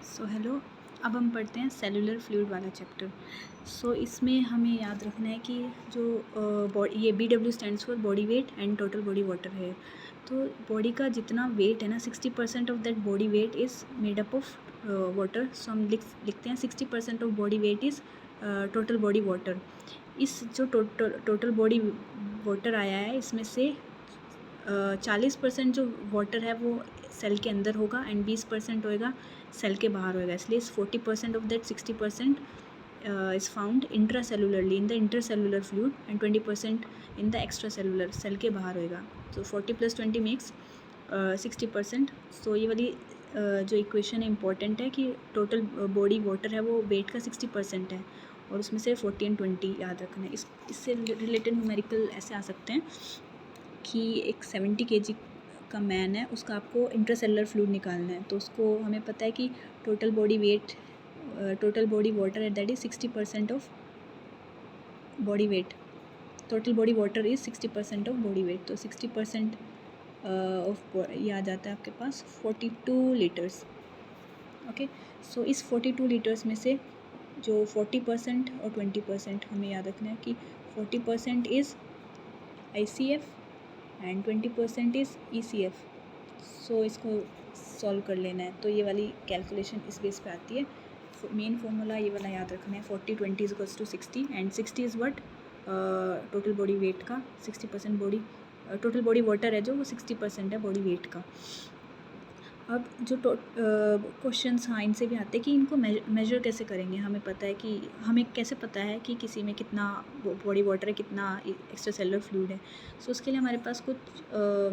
So hello, अब हम पढ़ते हैं सेलुलर फ्लूइड वाला चैप्टर। इसमें हमें याद रखना है कि जो ये BW stands for body weight and total body water है। तो बॉडी का जितना वेट है ना, 60% of that body weight is made up of water. So हम लिखते हैं 60% of body weight is total body water. इस जो टोटल बॉडी वाटर आया है, इसमें से 40% जो वाटर है वो सेल के अंदर होगा एंड 20% होएगा सेल के बाहर होएगा। इसलिए इस 40% of that 60% is found intracellularly in the intercellular fluid and 20% in the extra cellular, cell के बाहर होएगा। तो 40 + 20 मेक्स 60%। सो ये वाली जो इक्वेशन है इंपॉर्टेंट है कि टोटल बॉडी वाटर है वो वेट का 60% है और उसमें से 40 और 20 याद रखना है। इससे रिलेटेड न्यूमेरिकल ऐसे आ सकते हैं कि एक 70 kg का मैन है, उसका आपको इंट्रासेलुलर फ्लूइड निकालना है। तो उसको हमें पता है कि total body weight, total body water that is 60% of body wait. Total body water is 60% of body wait. तो 60% ऑफ ये आ जाता है आपके पास 42 लीटर्स। ओके, सो इस 42 लीटर्स में से जो 40% और 20% हमें याद रखना है कि 40% is ICF and 20% is ECF। सो इसको सॉल्व कर लेना है। तो ये वाली कैलकुलेशन इस बेस पे आती है। मेन फॉर्मूला ये वाला याद रखना है, 40 20 = 60 and 60 is what total body weight का 60% बॉडी, टोटल बॉडी वाटर है जो वो 60% है बॉडी वेट का। अब जो क्वेश्चंस हाँ इनसे भी आते हैं कि इनको मेजर कैसे करेंगे। हमें पता है कि हमें कैसे पता है कि किसी में कितना बॉडी वाटर है, कितना एक्स्ट्रा सेलुलर फ्लूइड है। सो उसके लिए हमारे पास कुछ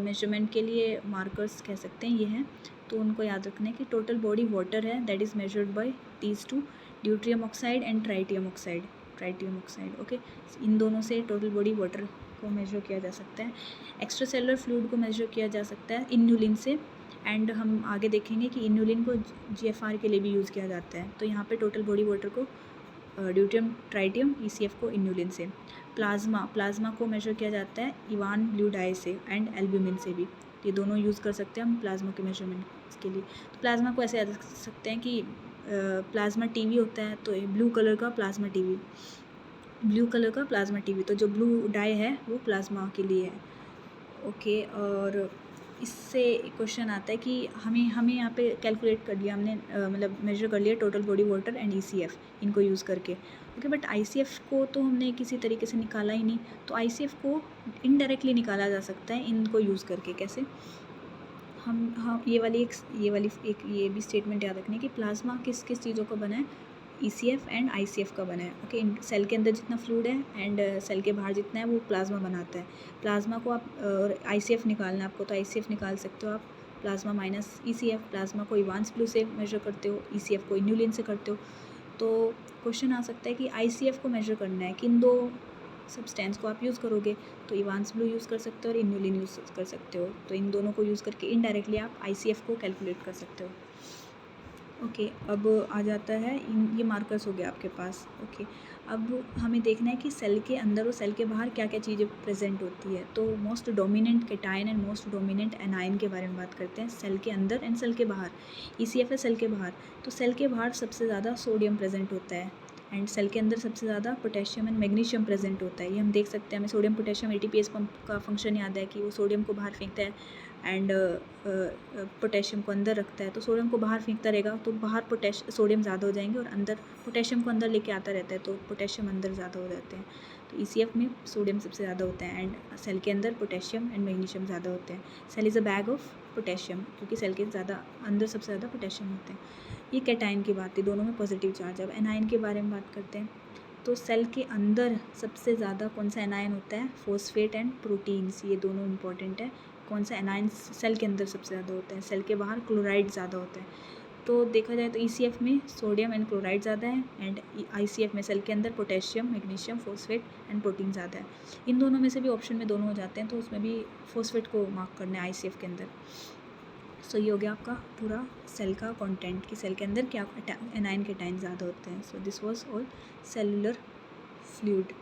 मेजरमेंट के लिए मार्कर्स कह सकते हैं ये हैं। तो उनको याद रखना है कि टोटल बॉडी वाटर है that is measured by these two, deuterium oxide and tritium oxide. Okay, इन दोनों से टोटल बॉडी वाटर को मेजर किया जा सकता है। एक्स्ट्रा सेलुलर फ्लूइड को मेजर किया जा सकता है इन्यूलिन से, एंड हम आगे देखेंगे कि इन्यूलिन को GFR के लिए भी यूज़ किया जाता है। तो यहाँ पे टोटल बॉडी वाटर को ड्यूट्रियम, ट्राइटियम, ECF को इन्यूलिन से। प्लाज्मा को मेजर किया जाता है इवान ब्लू डाई से एंड एल्ब्यूमिन से भी। ये दोनों यूज़ कर सकते हैं हम प्लाज्मा के मेजरमेंट के लिए। तो प्लाज्मा को ऐसे याद रख सकते हैं कि प्लाज्मा TV होता है, तो ब्लू कलर का प्लाज्मा TV, तो जो ब्लू डाई है वो प्लाज्मा के लिए है। ओके, और इससे क्वेश्चन आता है कि हमें यहाँ पे कैलकुलेट कर लिया हमने, मतलब मेजर कर लिया total body water and ECF इनको यूज़ करके। ओके, बट ICF को तो हमने किसी तरीके से निकाला ही नहीं। तो ICF को इनडायरेक्टली निकाला जा सकता है इनको यूज़ करके। कैसे? हम ये वाली एक ये भी स्टेटमेंट याद रखनी है कि प्लाज्मा किस किस चीज़ों का बना है, ECF एंड ICF का बना है। ओके, सेल के अंदर जितना फ्लूइड है एंड सेल के बाहर जितना है वो प्लाज्मा बनाता है। प्लाज्मा को आप ICF निकालना है आपको, तो ICF निकाल सकते हो आप प्लाज्मा माइनस ECF। प्लाज्मा को इवांस ब्लू से मेजर करते हो, ECF को इन्यूलिन से करते हो। तो क्वेश्चन आ सकता है कि ICF को मेजर करना है, किन दो सब्सटेंस को आप यूज़ करोगे। तो इवांस ब्लू यूज़ कर सकते हो और इन्यूलिन यूज़ कर सकते हो। तो इन दोनों को यूज़ करके इनडायरेक्टली आप ICF को कैलकुलेट कर सकते हो। ओके, अब आ जाता है ये मार्कर्स हो गया आपके पास। ओके, अब हमें देखना है कि सेल के अंदर और सेल के बाहर क्या क्या चीज़ें प्रेजेंट होती है। तो most dominant cation and most dominant anion के बारे में बात करते हैं, सेल के अंदर एंड सेल के बाहर। ECF है सेल के बाहर, तो सेल के बाहर सबसे ज़्यादा सोडियम प्रेजेंट होता है एंड सेल के अंदर सबसे ज़्यादा पोटेशियम एंड मैग्नीशियम प्रेजेंट होता है। ये हम देख सकते हैं। हमें सोडियम पोटेशियम ATPase पंप का फंक्शन याद है कि वो सोडियम को बाहर फेंकता है एंड पोटेशियम को अंदर रखता है। तो सोडियम को बाहर फेंकता रहेगा तो बाहर सोडियम ज़्यादा हो जाएंगे और अंदर पोटेशियम को अंदर लेके आता रहता है, तो पोटेशियम अंदर ज़्यादा हो जाते हैं। तो ECF में सोडियम सबसे ज़्यादा होता है एंड सेल के अंदर पोटेशियम एंड मैग्नीशियम ज़्यादा होते हैं। Cell is a bag of potassium, क्योंकि सेल के ज़्यादा अंदर सबसे ज़्यादा पोटेशियम होते हैं। ये कैटायन की बात थी, दोनों में पॉजिटिव चार्ज। अब एनायन के बारे में बात करते हैं। तो सेल के अंदर सबसे ज़्यादा कौन सा एनायन होता है? फॉस्फेट एंड प्रोटीन्स, ये दोनों इंपॉर्टेंट है। कौन सा एनायन सेल के अंदर सबसे ज़्यादा होता है? सेल के बाहर क्लोराइड ज़्यादा होता है। तो देखा जाए तो ECF में सोडियम एंड क्लोराइड ज़्यादा है एंड ICF में सेल के अंदर potassium, magnesium, phosphate and protein ज़्यादा है। इन दोनों में से भी ऑप्शन में दोनों हो जाते हैं, तो उसमें भी फॉस्फेट को मार्क करना है ICF के अंदर। सो ये हो गया आपका पूरा सेल का कंटेंट कि सेल के अंदर क्या एनायन कैटायन ज़्यादा होते हैं। So this was all cellular fluid.